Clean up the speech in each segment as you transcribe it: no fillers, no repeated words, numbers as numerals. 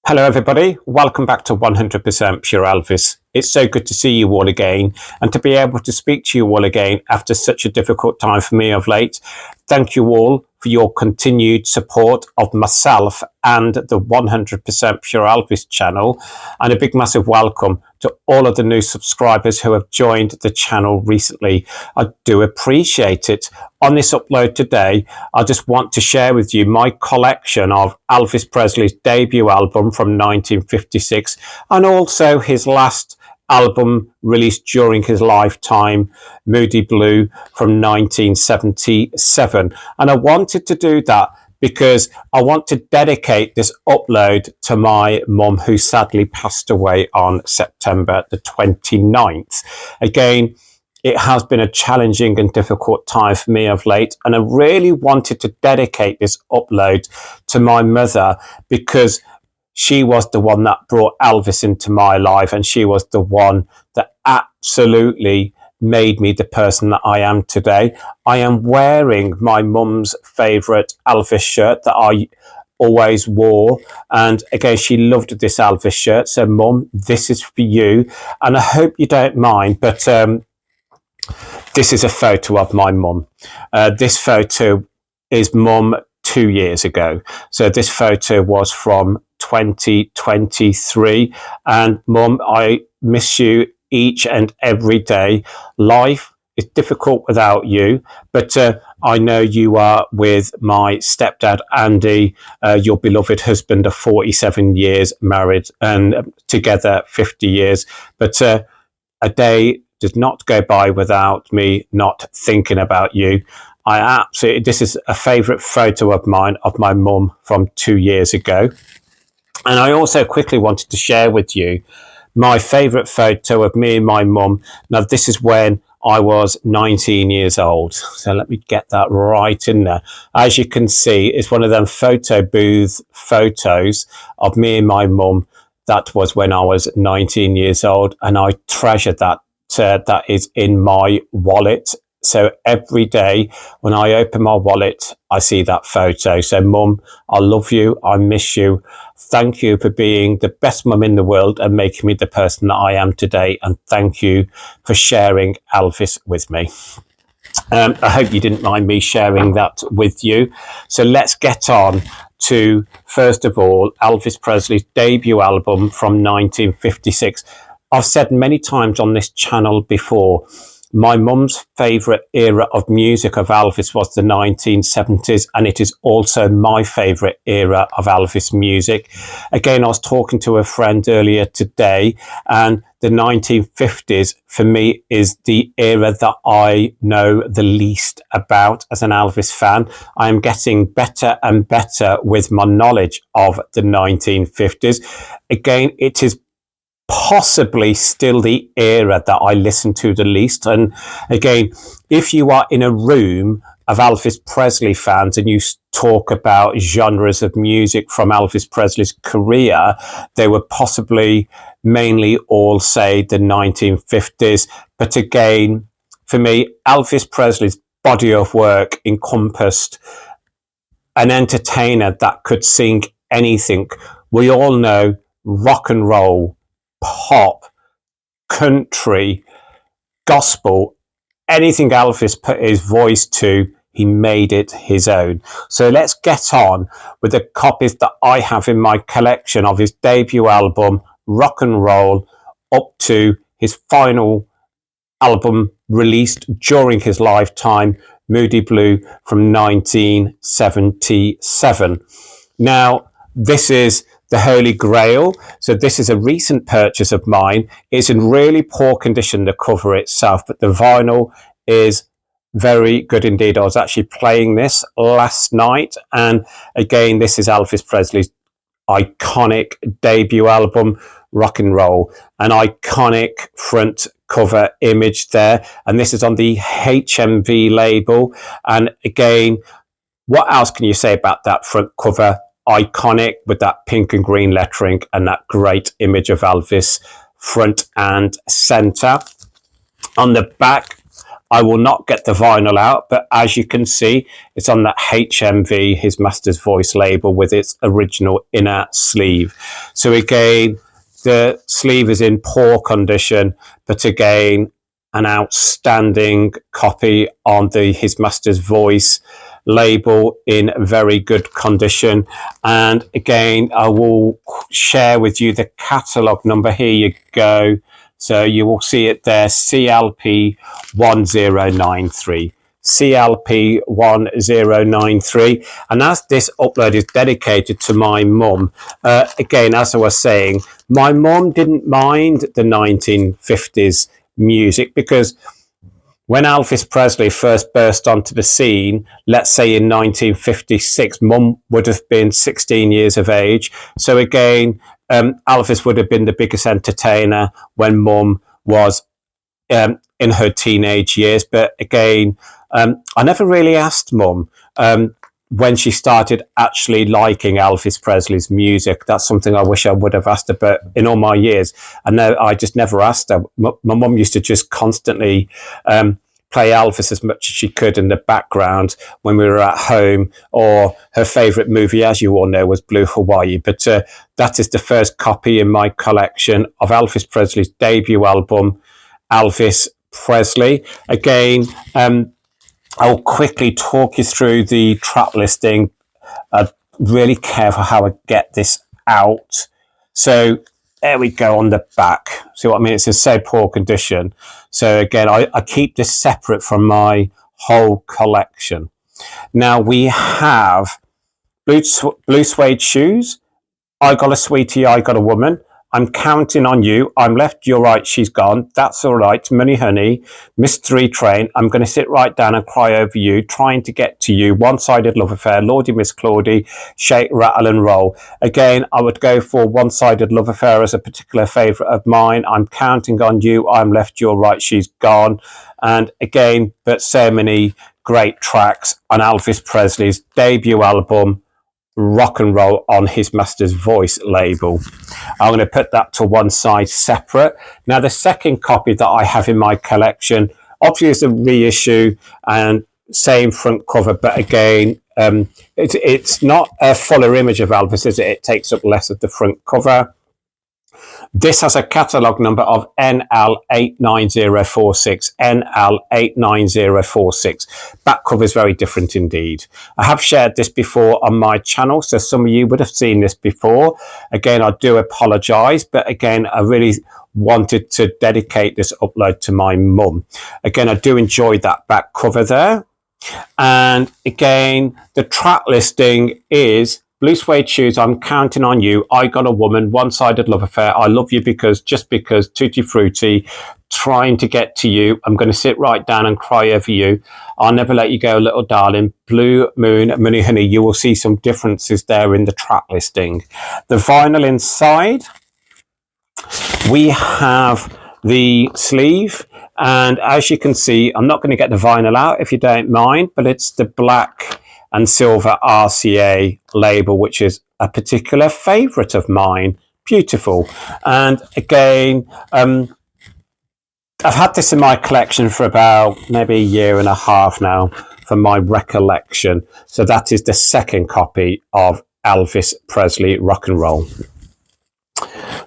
Hello, everybody. Welcome back to 100% Pure Elvis. It's so good to see you all again and to be able to speak to you all again after such a difficult time for me of late. Thank you all for your continued support of myself and the 100% Pure Elvis channel, and a big massive welcome to all of the new subscribers who have joined the channel recently. I do appreciate it. On this upload today, I just want to share with you my collection of Elvis Presley's debut album from 1956 and also his last album released during his lifetime, Moody Blue, from 1977. And I wanted to do that because I want to dedicate this upload to my mum, who sadly passed away on September the 29th. Again, it has been a challenging and difficult time for me of late, and I really wanted to dedicate this upload to my mother because she was the one that brought Elvis into my life, and she was the one that absolutely made me the person that I am today. I am wearing my mum's favourite Elvis shirt that I always wore, and again, she loved this Elvis shirt. So Mum, this is for you, and I hope you don't mind, but this is a photo of my mum. This photo is Mum 2 years ago. So this photo was from 2023. And Mum, I miss you each and every day. Life is difficult without you, but I know you are with my stepdad, Andy, your beloved husband of 47 years, married and together 50 years. But a day does not go by without me not thinking about you. This is a favourite photo of mine, of my mum from 2 years ago. And I also quickly wanted to share with you my favourite photo of me and my mum. Now, this is when I was 19 years old. So let me get that right in there. As you can see, it's one of them photo booth photos of me and my mum. That was when I was 19 years old, and I treasure that. That is in my wallet. So every day when I open my wallet, I see that photo. So Mum, I love you. I miss you. Thank you for being the best mum in the world and making me the person that I am today. And thank you for sharing Elvis with me. I hope you didn't mind me sharing that with you. So let's get on to, first of all, Elvis Presley's debut album from 1956. I've said many times on this channel before, my mum's favourite era of music of Elvis was the 1970s, and it is also my favourite era of Elvis music. Again, I was talking to a friend earlier today, and the 1950s for me is the era that I know the least about as an Elvis fan. I am getting better and better with my knowledge of the 1950s. Again, it is possibly still the era that I listen to the least. And again, if you are in a room of Elvis Presley fans and you talk about genres of music from Elvis Presley's career, they would possibly mainly all say the 1950s. But again, for me, Elvis Presley's body of work encompassed an entertainer that could sing anything. We all know rock and roll, pop, country, gospel, anything Elvis put his voice to, he made it his own. So let's get on with the copies that I have in my collection of his debut album, Rock'n'Roll, up to his final album released during his lifetime, Moody Blue, from 1977. Now, this is the Holy Grail. So this is a recent purchase of mine. It's in really poor condition, the cover itself, but the vinyl is very good indeed. I was actually playing this last night, and again, this is Elvis Presley's iconic debut album, Rock'n'Roll, an iconic front cover image there, and this is on the HMV label. And again, what else can you say about that front cover? Iconic, with that pink and green lettering and that great image of Elvis front and center. On the back I will not get the vinyl out, but as you can see, it's on that HMV, His Master's Voice label, with its original inner sleeve. So again, the sleeve is in poor condition, but again, an outstanding copy on the His Master's Voice label in very good condition. And again, I will share with you the catalogue number. Here you go. So you will see it there, CLP 1093. CLP 1093. And as this upload is dedicated to my mum, again, as I was saying, my mum didn't mind the 1950s music, because when Elvis Presley first burst onto the scene, let's say in 1956, mum would have been 16 years of age. So again, Elvis would have been the biggest entertainer when mum was in her teenage years. But again, I never really asked mum when she started actually liking Elvis Presley's music. That's something I wish I would have asked her, but in all my years, I just never asked her. My mum used to just constantly play Elvis as much as she could in the background when we were at home, or her favourite movie, as you all know, was Blue Hawaii. But that is the first copy in my collection of Elvis Presley's debut album, Elvis Presley. Again, I'll quickly talk you through the track listing. Really careful how I get this out. So there we go on the back. See what I mean? It's in so poor condition. So again, I keep this separate from my whole collection. Now we have blue suede shoes. I got a sweetie, I got a woman. I'm counting on you. I'm left, you're right, she's gone. That's all right. Money, honey. Mystery train. I'm going to sit right down and cry over you. Trying to get to you. One-sided love affair. Lordy, Miss Claudie. Shake, rattle and roll. Again, I would go for one-sided love affair as a particular favourite of mine. I'm counting on you. I'm left, you're right, she's gone. And again, but so many great tracks on Elvis Presley's debut album, Rock'n'Roll, on His Master's Voice label. I'm going to put that to one side separate. Now, the second copy that I have in my collection, obviously, is a reissue and same front cover, but again, it's not a fuller image of Elvis, is it? It takes up less of the front cover. This has a catalogue number of NL89046. NL89046. Back cover is very different indeed. I have shared this before on my channel, so some of you would have seen this before. Again, I do apologise, but again, I really wanted to dedicate this upload to my mum. Again, I do enjoy that back cover there. And again, the track listing is Blue Suede Shoes, I'm Counting on You, I Got a Woman, One-Sided Love Affair, I Love You Because, Just Because, Tutti Frutti, Trying to Get to You, I'm Going to Sit Right Down and Cry Over You, I'll Never Let You Go, Little Darling, Blue Moon, Money Honey. You will see some differences there in the track listing. The vinyl inside, we have the sleeve, and as you can see, I'm not going to get the vinyl out if you don't mind, but it's the black and silver RCA label, which is a particular favourite of mine. Beautiful. And again, I've had this in my collection for about maybe a year and a half now, from my recollection. So that is the second copy of Elvis Presley Rock'n'Roll.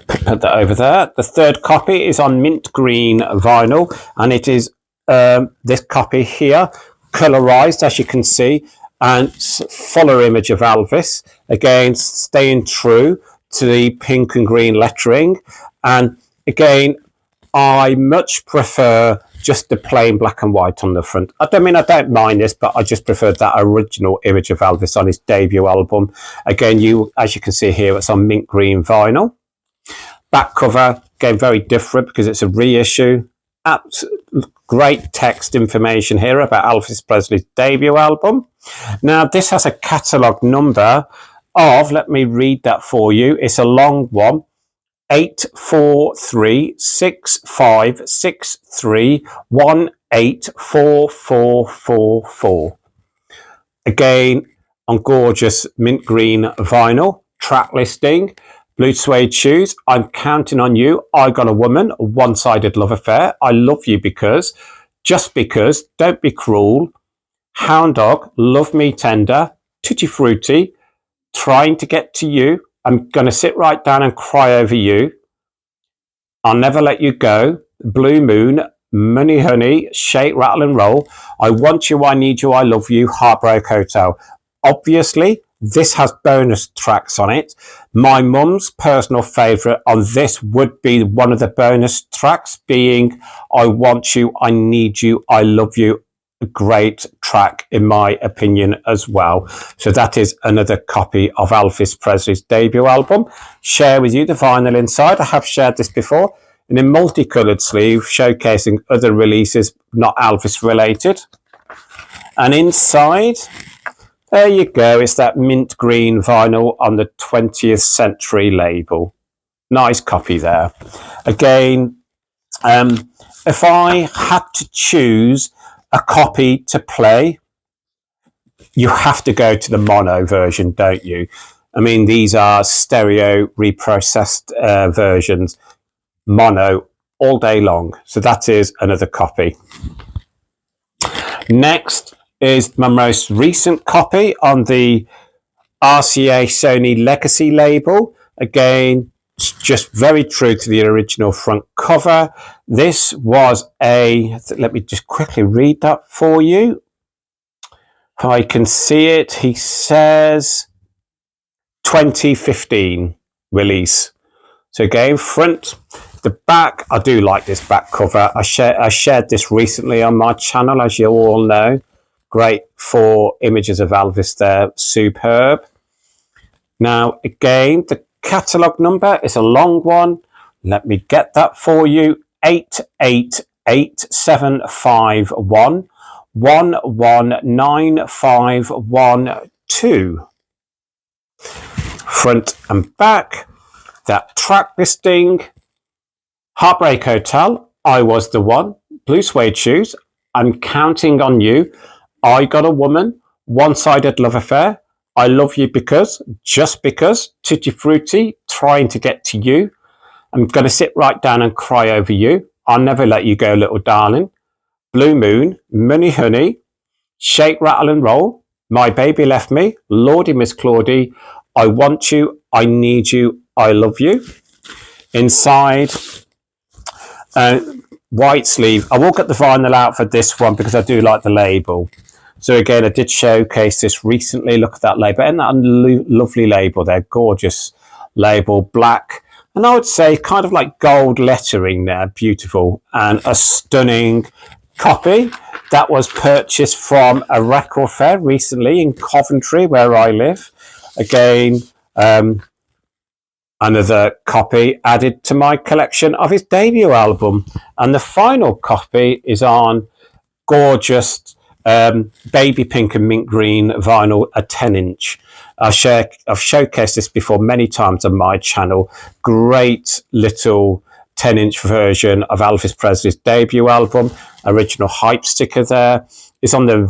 Put that over there. The third copy is on mint green vinyl, and it is this copy here, colorized, as you can see, and fuller image of Elvis, again staying true to the pink and green lettering. And again, I much prefer just the plain black and white on the front. I don't mind this, but I just prefer that original image of Elvis on his debut album. Again, as you can see here, it's on mint green vinyl. Back cover, again, very different because it's a reissue. Great text information here about Elvis Presley's debut album. Now, this has a catalogue number of, let me read that for you. It's a long one, 8436563184444. Again, on gorgeous mint green vinyl. Track listing, Blue Suede Shoes, I'm Counting on You, I Got a Woman, One-Sided Love Affair, I Love You Because, Just Because, Don't Be Cruel, Hound Dog, Love Me Tender, Tutti Frutti, Trying to Get to You, I'm Gonna Sit Right Down and Cry Over You, I'll Never Let You Go, Blue Moon, Money Honey, Shake, Rattle and Roll, I Want You, I Need You, I Love You, Heartbreak Hotel. Obviously, this has bonus tracks on it. My mum's personal favourite on this would be one of the bonus tracks being I Want You, I Need You, I Love You. A great track in my opinion as well. So that is another copy of Elvis Presley's debut album. Share with you the vinyl inside. I have shared this before in a multicoloured sleeve showcasing other releases not Elvis related. And inside, there you go, it's that mint green vinyl on the 20th Century label. Nice copy there. Again, if I had to choose a copy to play, you have to go to the mono version, don't you? I mean, these are stereo reprocessed versions, mono all day long. So that is another copy. Next is my most recent copy on the RCA Sony Legacy label. Again, it's just very true to the original front cover. This was let me just quickly read that for you. If I can see it, he says 2015 release. So again, front, the back, I do like this back cover. I shared this recently on my channel, as you all know. Great 4 images of Elvis there, superb. Now, again, the catalogue number is a long one. Let me get that for you. 888751 119512. Front and back, that track listing, Heartbreak Hotel, I Was the One, Blue Suede Shoes, I'm Counting on You, I Got a Woman, One-Sided Love Affair, I Love You Because, Just Because, Tutti Frutti, Trying to Get to You, I'm Gonna Sit Right Down and Cry Over You, I'll Never Let You Go, Little Darling, Blue Moon, Money Honey, Shake, Rattle and Roll, My Baby Left Me, Lordy Miss Claudie, I Want You, I Need You, I Love You. Inside, white sleeve. I will get the vinyl out for this one because I do like the label. So again, I did showcase this recently. Look at that label. And that lovely label there. Gorgeous label, black. And I would say kind of like gold lettering there. Beautiful. And a stunning copy that was purchased from a record fair recently in Coventry, where I live. Again, another copy added to my collection of his debut album. And the final copy is on gorgeous baby pink and mint green vinyl, a 10-inch. I've showcased this before many times on my channel. Great little 10-inch version of Elvis Presley's debut album. Original hype sticker there. It's on the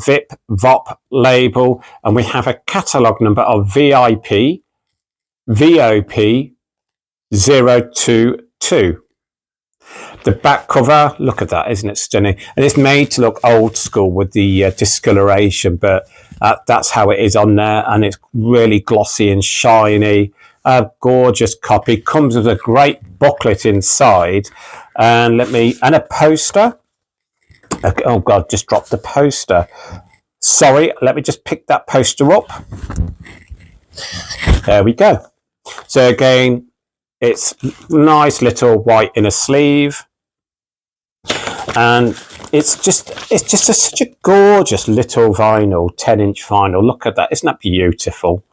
VOP label, and we have a catalogue number of VIP VOP 022. The back cover, look at that, isn't it stunning? And it's made to look old school with the discoloration, but that's how it is on there, and it's really glossy and shiny. A gorgeous copy. Comes with a great booklet inside, and a poster. Okay, oh God, just dropped the poster. Sorry, let me just pick that poster up. There we go. So again, it's nice little white inner sleeve, and it's just such a gorgeous little vinyl, 10-inch vinyl. Look at that, isn't that beautiful?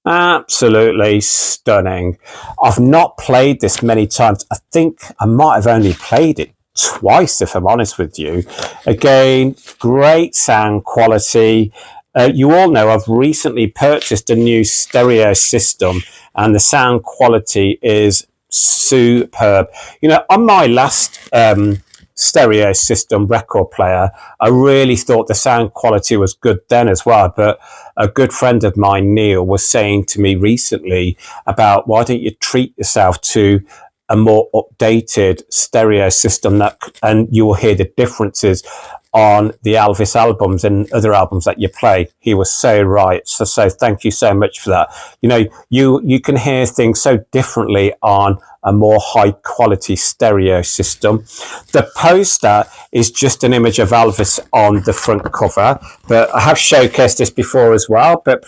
Absolutely stunning. I've not played this many times. I think I might have only played it twice, if I'm honest with you. Again, great sound quality. You all know I've recently purchased a new stereo system, and the sound quality is superb. You know, on my last stereo system record player, I really thought the sound quality was good then as well, but a good friend of mine, Neil, was saying to me recently about why don't you treat yourself to a more updated stereo system, and you will hear the differences on the Elvis albums and other albums that you play. He was so right. So thank you so much for that. You know, you can hear things so differently on a more high quality stereo system. The poster is just an image of Elvis on the front cover, but I have showcased this before as well. But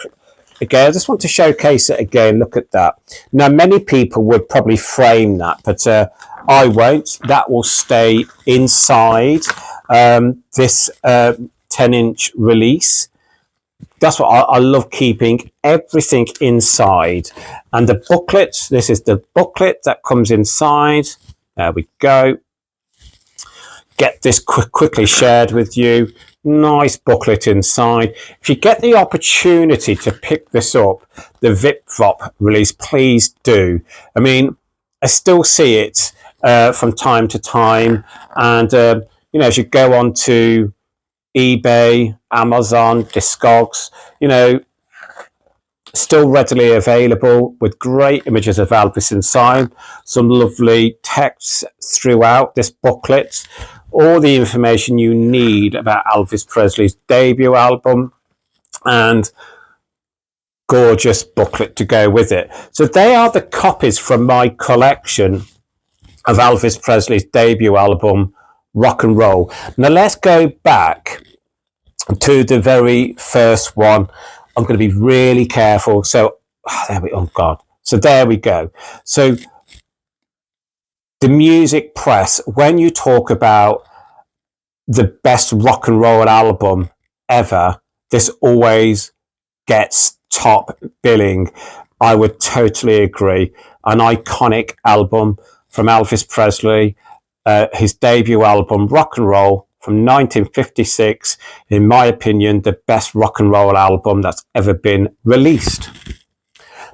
again, I just want to showcase it again. Look at that. Now, many people would probably frame that, but I won't. That will stay inside this 10-inch release. That's what I love, keeping everything inside. And the booklet, this is the booklet that comes inside. There we go. Get this quickly shared with you. Nice booklet inside. If you get the opportunity to pick this up, the Vip Vop release, please do. I mean, I still see it from time to time, and you know, as you go on to eBay, Amazon, Discogs, you know, still readily available with great images of Elvis inside, some lovely texts throughout this booklet, all the information you need about Elvis Presley's debut album, and gorgeous booklet to go with it. So they are the copies from my collection of Elvis Presley's debut album, Rock'n'Roll. Now let's go back to the very first one. I'm going to be really careful. So oh God. So there we go. So the music press, when you talk about the best rock and roll album ever, this always gets top billing. I would totally agree. An iconic album from Elvis Presley, his debut album, Rock'n'Roll, from 1956, in my opinion, the best rock and roll album that's ever been released.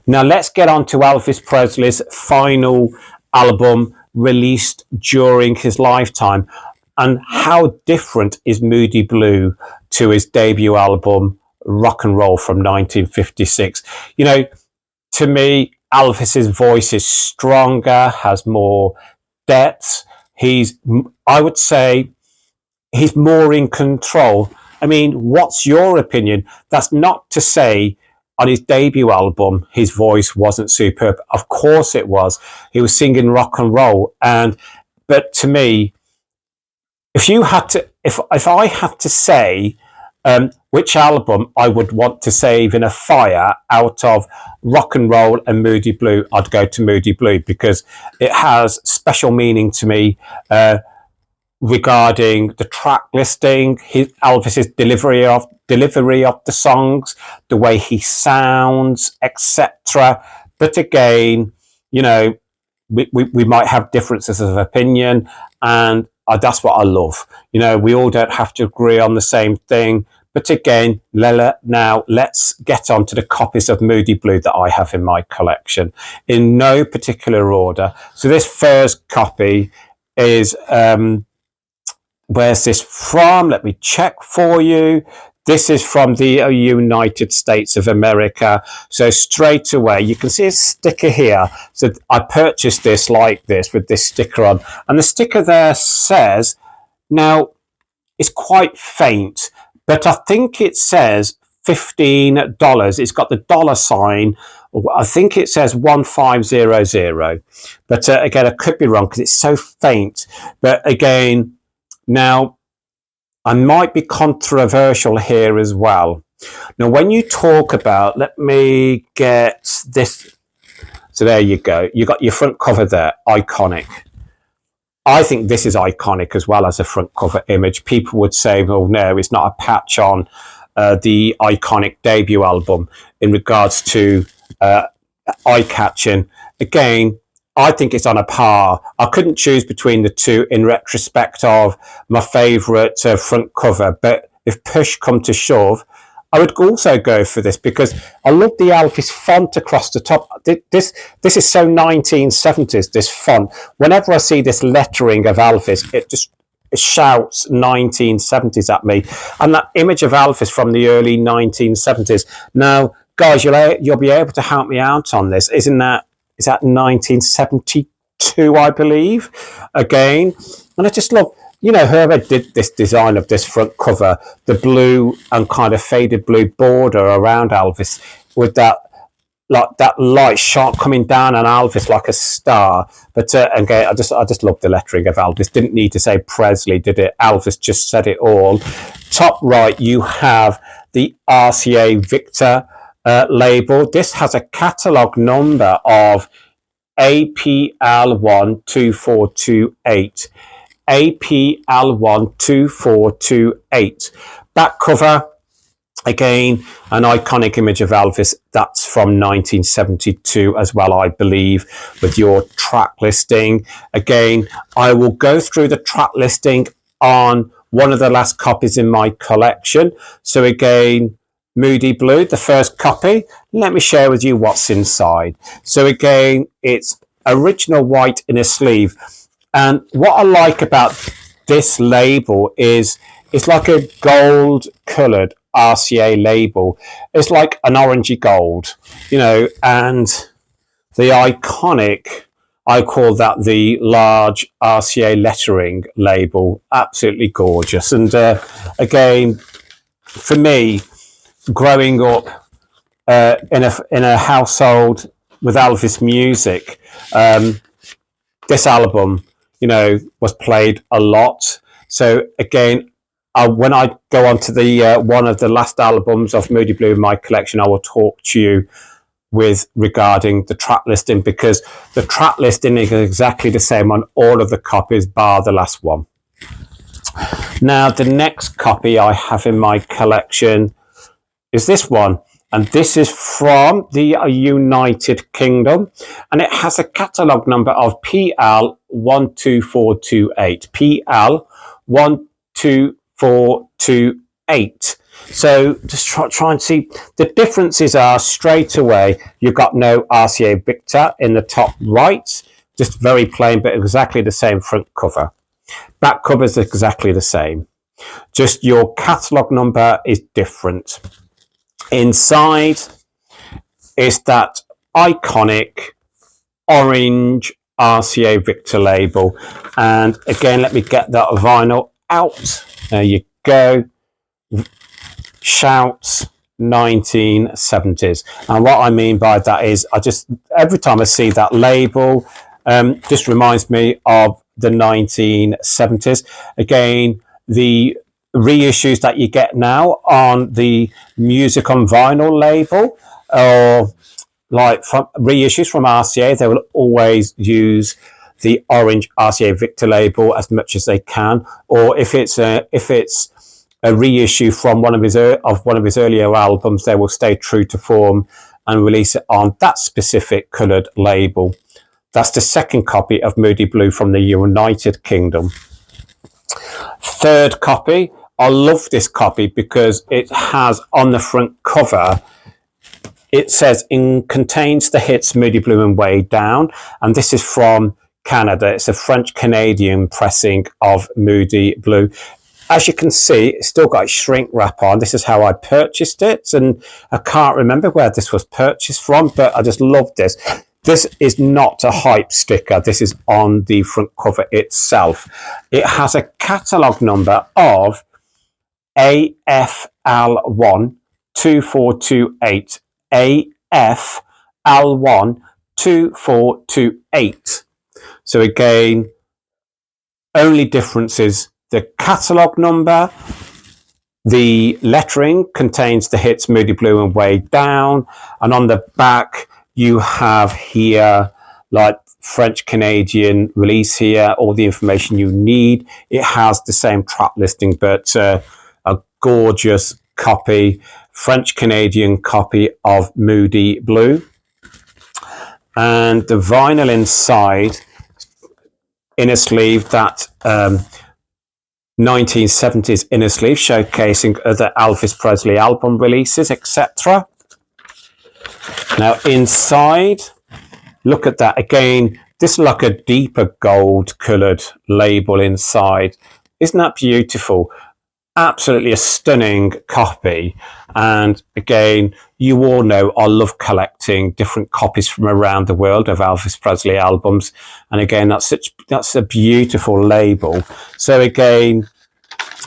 Now let's get on to Elvis Presley's final album released during his lifetime, and how different is Moody Blue to his debut album, Rock'n'Roll, from 1956. You know, to me, Elvis's voice is stronger, has more depth. I would say, he's more in control. I mean, what's your opinion? That's not to say on his debut album his voice wasn't superb. Of course it was. He was singing rock and roll, but to me, if I had to say which album I would want to save in a fire out of Rock'n'Roll and Moody Blue, I'd go to Moody Blue, because it has special meaning to me regarding the track listing, Elvis's delivery of the songs, the way he sounds, etc. But again, you know, we might have differences of opinion, and that's what I love. You know, we all don't have to agree on the same thing. But again, now let's get on to the copies of Moody Blue that I have in my collection, in no particular order. So this first copy is, where's this from? Let me check for you. This is from the United States of America. So straight away, you can see a sticker here. So I purchased this like this with this sticker on. And the sticker there says, now it's quite faint, but I think it says $15. It's got the dollar sign. I think it says 1500. But again, I could be wrong because it's so faint. But again, now, I might be controversial here as well. Now, when you talk about, let me get this. So there you go. You got your front cover there, iconic. I think this is iconic as well as a front cover image. People would say, well, no, it's not a patch on the iconic debut album in regards to eye-catching. Again, I think it's on a par. I couldn't choose between the two in retrospect of my favourite front cover, but if push come to shove, I would also go for this because I love the Elvis font across the top. This is so 1970s, this font. Whenever I see this lettering of Elvis, it shouts 1970s at me. And that image of Elvis from the early 1970s. Now, guys, you'll be able to help me out on this. Is that 1972? 2, I believe, again. And I just love, whoever did this design of this front cover, the blue and kind of faded blue border around Elvis with that, like that light sharp coming down on Elvis like a star. But again, I just love the lettering of Elvis. Didn't need to say Presley, did it? Elvis just said it all. Top right, you have the RCA Victor label. This has a catalogue number of APL12428. APL12428. Back cover, again, an iconic image of Elvis. That's from 1972 as well, I believe, with your track listing. Again, I will go through the track listing on one of the last copies in my collection. So again, Moody Blue, the first copy. Let me share with you what's inside. So again, it's original white in a sleeve. And what I like about this label is it's like a gold coloured RCA label. It's like an orangey gold, and the iconic, I call that the large RCA lettering label. Absolutely gorgeous. And again, for me, growing up in a household with Elvis music, this album, was played a lot. So again, when I go on to the one of the last albums of Moody Blue in my collection, I will talk to you regarding the track listing, because the track listing is exactly the same on all of the copies bar the last one. Now, the next copy I have in my collection is this one. And this is from the United Kingdom, and it has a catalogue number of PL12428. PL12428. So just try and see. The differences are straight away. You've got no RCA Victor in the top right, just very plain, but exactly the same front cover. Back cover is exactly the same. Just your catalogue number is different. Inside is that iconic orange RCA Victor label. And again, let me get that vinyl out. There you go. Shouts 1970s. And what I mean by that is every time I see that label, just reminds me of the 1970s. Again, the reissues that you get now on the music on vinyl label, or like from reissues from RCA, they will always use the orange RCA Victor label as much as they can. Or if it's a reissue from one of his earlier albums, they will stay true to form and release it on that specific coloured label. That's the second copy of Moody Blue from the United Kingdom. Third copy, I love this copy because it has on the front cover, it says contains the hits Moody Blue and Way Down, and this is from Canada. It's a French-Canadian pressing of Moody Blue. As you can see, it's still got a shrink wrap on. This is how I purchased it, and I can't remember where this was purchased from, but I just love this. This is not a hype sticker. This is on the front cover itself. It has a catalogue number of AFL12428. AFL12428. So again, only difference is the catalogue number. The lettering contains the hits Moody Blue and Way Down, and on the back you have here like French-Canadian release here, all the information you need. It has the same track listing, but a gorgeous copy, French-Canadian copy of Moody Blue. And the vinyl inside, inner sleeve, that 1970s inner sleeve showcasing other Elvis Presley album releases, etc. Now inside, look at that again. This is like a deeper gold coloured label inside. Isn't that beautiful? Absolutely a stunning copy. And again, you all know I love collecting different copies from around the world of Elvis Presley albums. And again, that's a beautiful label. So again,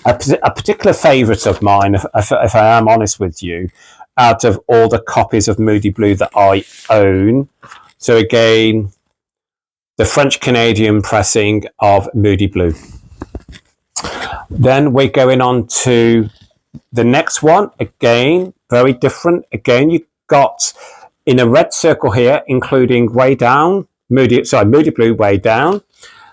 a particular favourite of mine, if I am honest with you, out of all the copies of Moody Blue that I own. So again, the French Canadian pressing of Moody Blue. Then we're going on to the next one. Again, very different. Again, you've got in a red circle here, including Way Down, Moody Blue, Way Down.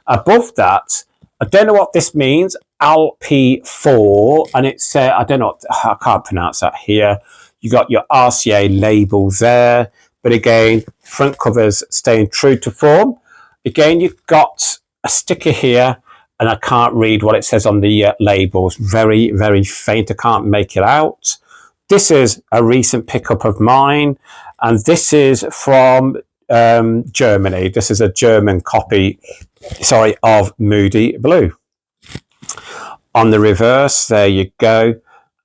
Above that, I don't know what this means, LP4, and it's, I don't know, I can't pronounce that here. You got your RCA label there, but again, front covers staying true to form. Again, you've got a sticker here, and I can't read what it says on the labels. Very, very faint. I can't make it out. This is a recent pickup of mine, and this is from Germany. This is a German copy, of Moody Blue. On the reverse, there you go.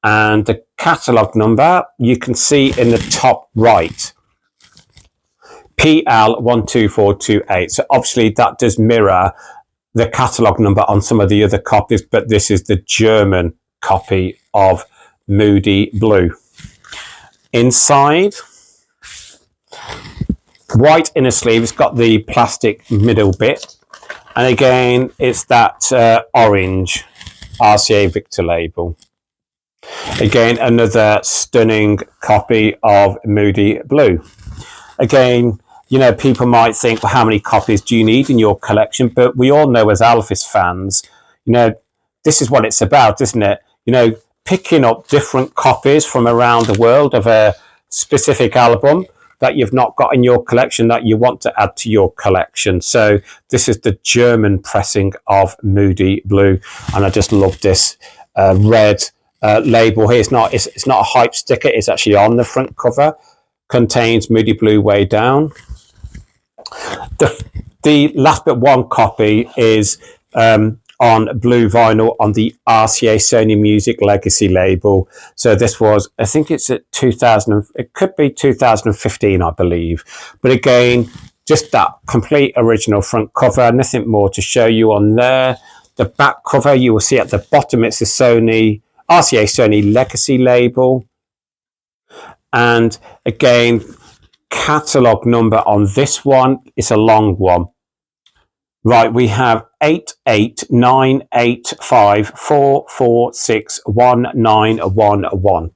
And the catalogue number, you can see in the top right, PL12428. So obviously that does mirror the catalogue number on some of the other copies, but this is the German copy of Moody Blue. Inside, white inner sleeve, it's got the plastic middle bit, and again it's that orange RCA Victor label. Again, another stunning copy of Moody Blue. Again, you know, people might think, well, how many copies do you need in your collection? But we all know as Elvis fans, you know, this is what it's about, isn't it? You know, picking up different copies from around the world of a specific album that you've not got in your collection that you want to add to your collection. So this is the German pressing of Moody Blue, and I just love this red label here. It's not a hype sticker. It's actually on the front cover. Contains Moody Blue, Way Down. The last but one copy is on blue vinyl on the RCA Sony Music Legacy label. So this was, I think it's at 2000, it could be 2015, I believe. But again, just that complete original front cover, nothing more to show you on there. The back cover, you will see at the bottom, it's a RCA Sony Legacy label. And again, catalogue number on this one is a long one. Right, we have 889854461911.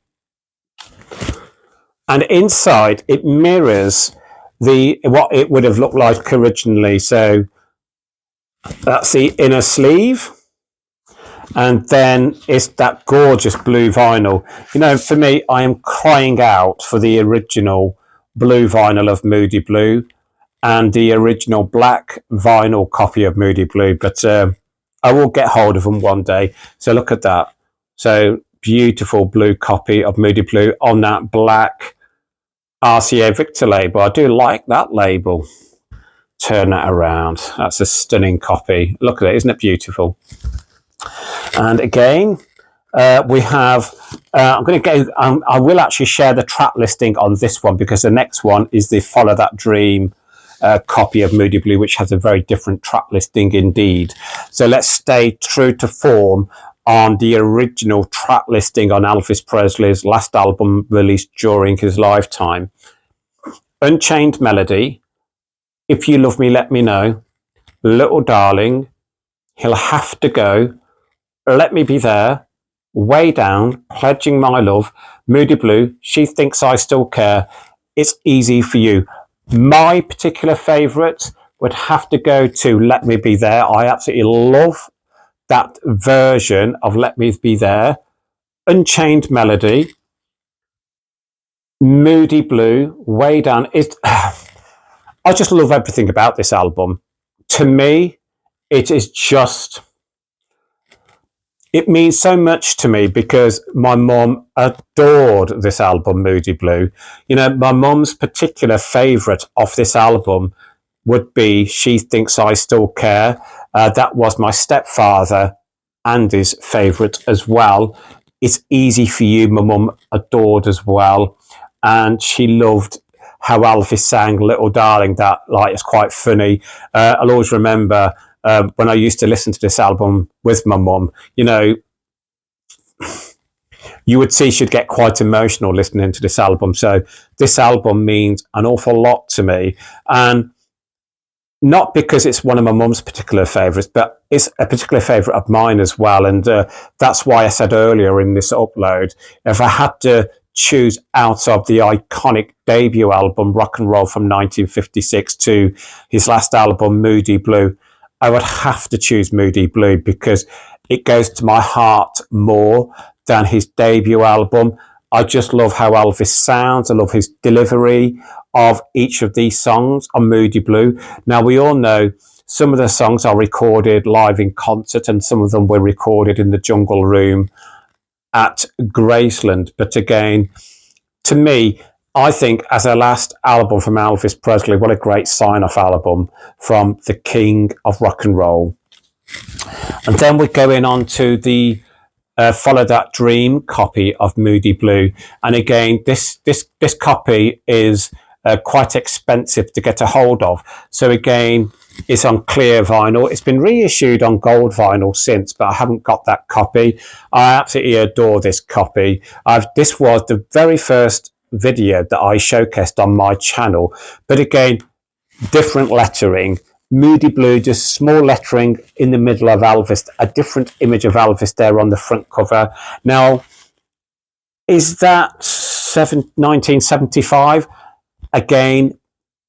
And inside it mirrors what it would have looked like originally. So that's the inner sleeve. And then it's that gorgeous blue vinyl. You know, for me, I am crying out for the original blue vinyl of Moody Blue and the original black vinyl copy of Moody Blue. But I will get hold of them one day. So look at that. So beautiful blue copy of Moody Blue on that black RCA Victor label. I do like that label. Turn that around. That's a stunning copy. Look at it. Isn't it beautiful? And again, we have, I will actually share the track listing on this one, because the next one is the Follow That Dream copy of Moody Blue, which has a very different track listing indeed. So let's stay true to form on the original track listing on Elvis Presley's last album released during his lifetime. Unchained Melody, If You Love Me, Let Me Know, Little Darling, He'll Have to Go, Let Me Be There, Way Down, Pledging My Love, Moody Blue, She Thinks I Still Care, It's Easy For You. My particular favourite would have to go to Let Me Be There. I absolutely love that version of Let Me Be There. Unchained Melody, Moody Blue, Way Down. I just love everything about this album. To me, it is just... It means so much to me because my mum adored this album, Moody Blue. You know, my mum's particular favourite of this album would be She Thinks I Still Care. That was my stepfather Andy's favourite as well. It's Easy for You, my mum adored as well. And she loved how Elvis sang Little Darling. That, like, is quite funny. I'll always remember when I used to listen to this album with my mum, you know, you would see she'd get quite emotional listening to this album. So this album means an awful lot to me. And not because it's one of my mum's particular favourites, but it's a particular favourite of mine as well. And that's why I said earlier in this upload, if I had to choose out of the iconic debut album, Rock'n'Roll from 1956, to his last album, Moody Blue, I would have to choose Moody Blue because it goes to my heart more than his debut album. I just love how Elvis sounds. I love his delivery of each of these songs on Moody Blue. Now, we all know some of the songs are recorded live in concert and some of them were recorded in the Jungle Room at Graceland. But again, to me, I think as a last album from Elvis Presley, what a great sign-off album from the king of rock and roll. And then we're going on to the Follow That Dream copy of Moody Blue. And again, this copy is quite expensive to get a hold of. So again, it's on clear vinyl. It's been reissued on gold vinyl since, but I haven't got that copy. I absolutely adore this copy. This was the very first video that I showcased on my channel. But again, different lettering. Moody Blue, just small lettering in the middle of Elvis, a different image of Elvis there on the front cover. Now, is that 1975? Again,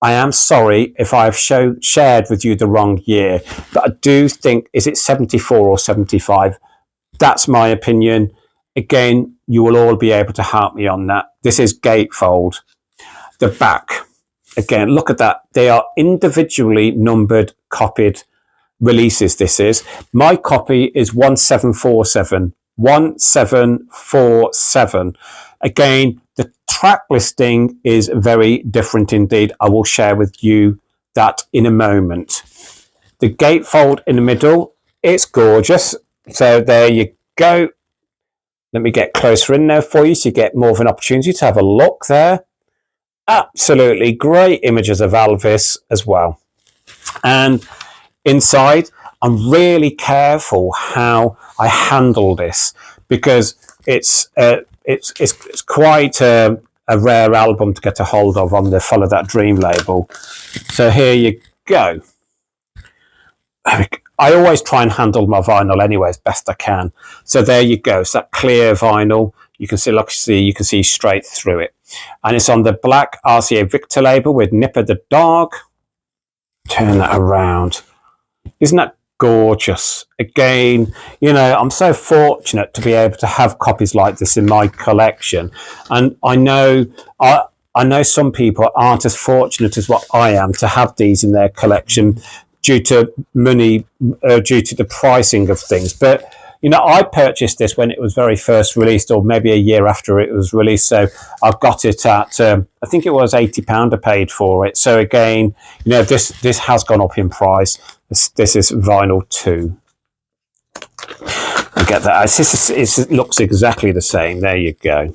I am sorry if I've shared with you the wrong year, but I do think, is it 74 or 75? That's my opinion. Again, you will all be able to help me on that. This is gatefold. The back. Again, look at that. They are individually numbered, copied releases, this is. My copy is 1747. 1747. Again, the track listing is very different indeed. I will share with you that in a moment. The gatefold in the middle, it's gorgeous. So there you go. Let me get closer in there for you so you get more of an opportunity to have a look there. Absolutely great images of Elvis as well. And inside, I'm really careful how I handle this because it's quite a rare album to get a hold of on the Follow That Dream label. So here you go. I always try and handle my vinyl anyway as best I can. So there you go. It's that clear vinyl. You can see straight through it. And it's on the black RCA Victor label with Nipper the dog. Turn that around. Isn't that gorgeous? Again, you know, I'm so fortunate to be able to have copies like this in my collection. And I know some people aren't as fortunate as what I am to have these in their collection due to money, due to the pricing of things. But you know, I purchased this when it was very first released, or maybe a year after it was released. So I got it at, I think it was £80 I paid for it. So again, you know, this has gone up in price. This is vinyl 2. I get that. It looks exactly the same. There you go.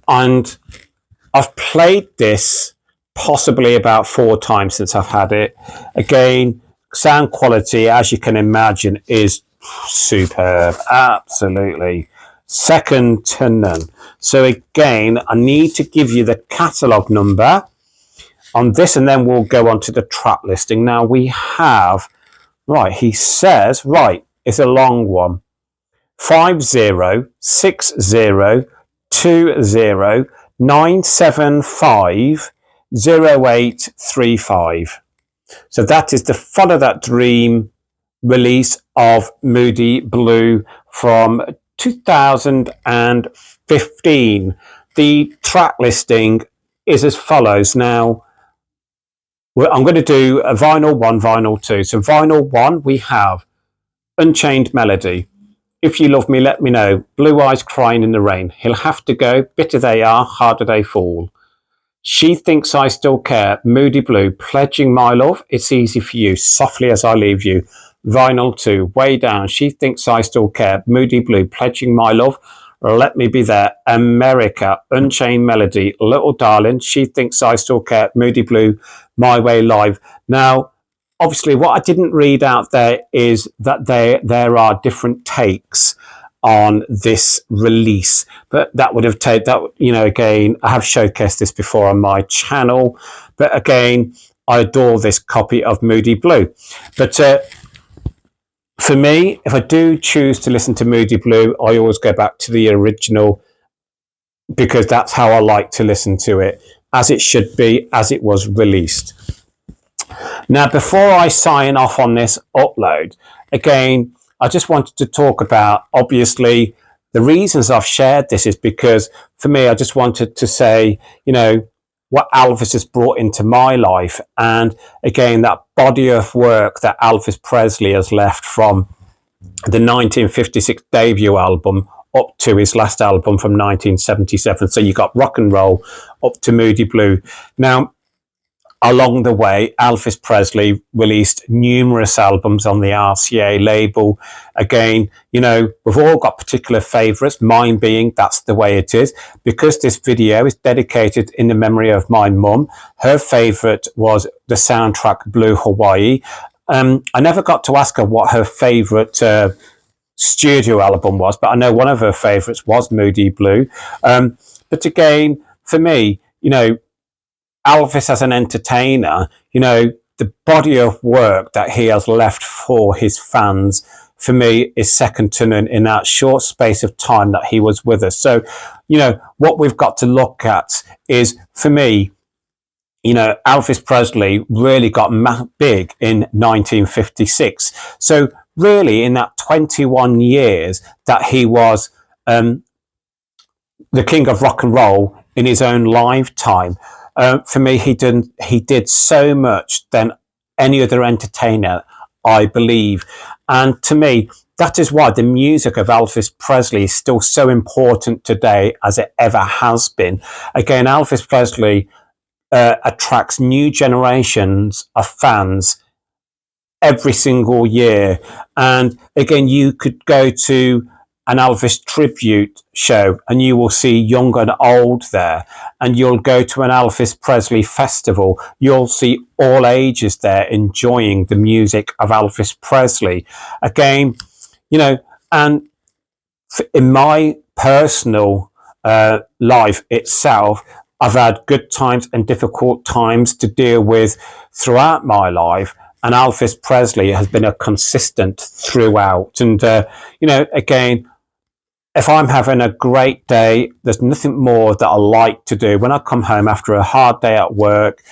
And I've played this possibly about 4 times since I've had it. Again, sound quality, as you can imagine, is superb. Absolutely. Second to none. So again, I need to give you the catalogue number on this, and then we'll go on to the track listing. Now we have, right, he says, right, it's a long one. 50602097500835. So that is the Follow That Dream release of Moody Blue from 2015. The track listing is as follows. Now, I'm going to do a vinyl 1, vinyl 2. So vinyl 1, we have Unchained Melody. If You Love Me, Let Me Know. Blue Eyes Crying in the Rain. He'll Have to Go. Bitter They Are, Harder They Fall. She Thinks I Still Care. Moody Blue. Pledging My Love. It's Easy for You. Softly As I Leave You. Vinyl 2, Way Down, She Thinks I Still Care, Moody Blue, Pledging My Love, Let Me Be There, America, Unchained Melody, Little Darling, She Thinks I Still Care, Moody Blue, My Way Live. Now, obviously, what I didn't read out there is that there are different takes on this release, but that would have taken that, again, I have showcased this before on my channel, but again, I adore this copy of Moody Blue. But for me, if I do choose to listen to Moody Blue, I always go back to the original, because that's how I like to listen to it, as it should be, as it was released. Now, before I sign off on this upload, again, I just wanted to talk about, obviously, the reasons I've shared this is because, for me, I just wanted to say, what Elvis has brought into my life. And again, that body of work that Elvis Presley has left from the 1956 debut album up to his last album from 1977. So you got rock and roll up to Moody Blue. Now, along the way, Elvis Presley released numerous albums on the RCA label. Again, we've all got particular favourites, mine being That's the Way It Is. Because this video is dedicated in the memory of my mum, her favourite was the soundtrack Blue Hawaii. I never got to ask her what her favourite studio album was, but I know one of her favourites was Moody Blue. But again, for me, Elvis as an entertainer, the body of work that he has left for his fans, for me, is second to none in that short space of time that he was with us. So, what we've got to look at is, for me, Elvis Presley really got big in 1956. So really, in that 21 years that he was the king of rock and roll in his own lifetime, for me, he did so much than any other entertainer, I believe. And to me, that is why the music of Elvis Presley is still so important today as it ever has been. Again, Elvis Presley attracts new generations of fans every single year. And again, you could go to an Elvis tribute show and you will see young and old there. And you'll go to an Elvis Presley festival, you'll see all ages there enjoying the music of Elvis Presley. Again, and in my personal life itself, I've had good times and difficult times to deal with throughout my life. And Elvis Presley has been a consistent throughout. And, again, if I'm having a great day, there's nothing more that I like to do when I come home after a hard day at work.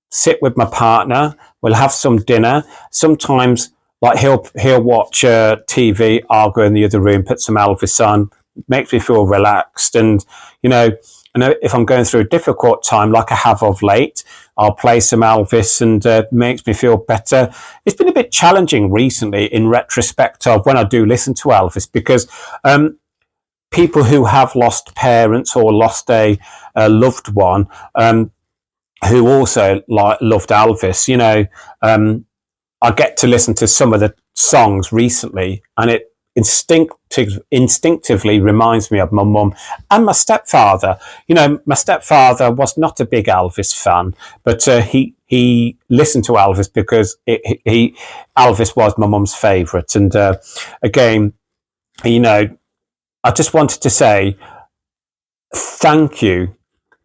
Sit with my partner, we'll have some dinner. Sometimes, like, he'll watch TV, I'll go in the other room, put some Elvis on, makes me feel relaxed. And, if I'm going through a difficult time, like I have of late, I'll play some Elvis and makes me feel better. It's been a bit challenging recently in retrospect of when I do listen to Elvis, because people who have lost parents or lost a loved one who also loved Elvis, I get to listen to some of the songs recently, and it instinctively reminds me of my mum and my stepfather. My stepfather was not a big Elvis fan, but he listened to Elvis because Elvis was my mum's favourite. And again, I just wanted to say thank you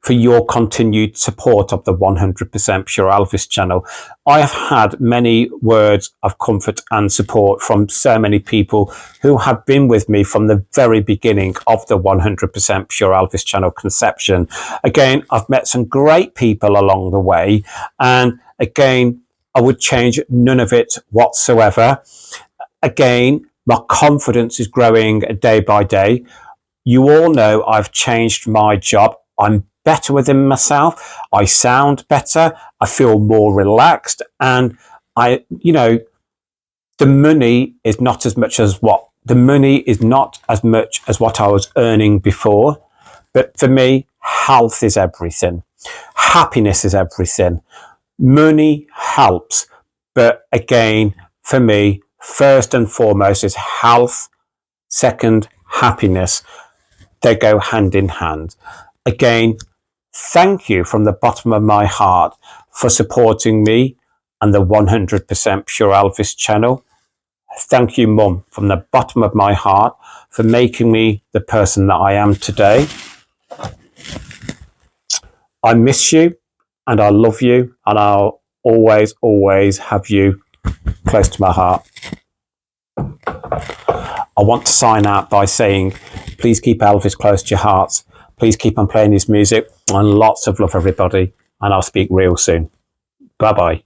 for your continued support of the 100% Pure Elvis channel. I have had many words of comfort and support from so many people who have been with me from the very beginning of the 100% Pure Elvis channel conception. Again, I've met some great people along the way, and again, I would change none of it whatsoever. Again, my confidence is growing day by day. You all know I've changed my job. I'm better within myself. I sound better. I feel more relaxed. And the money is not as much as what I was earning before. But for me, health is everything. Happiness is everything. Money helps. But again, for me, first and foremost, is health. Second, happiness. They go hand in hand. Again, thank you from the bottom of my heart for supporting me and the 100% Pure Elvis channel. Thank you, Mum, from the bottom of my heart for making me the person that I am today. I miss you and I love you, and I'll always, always have you close to my heart. I want to sign out by saying, please keep Elvis close to your hearts. Please keep on playing his music, and lots of love, everybody. And I'll speak real soon. Bye-bye.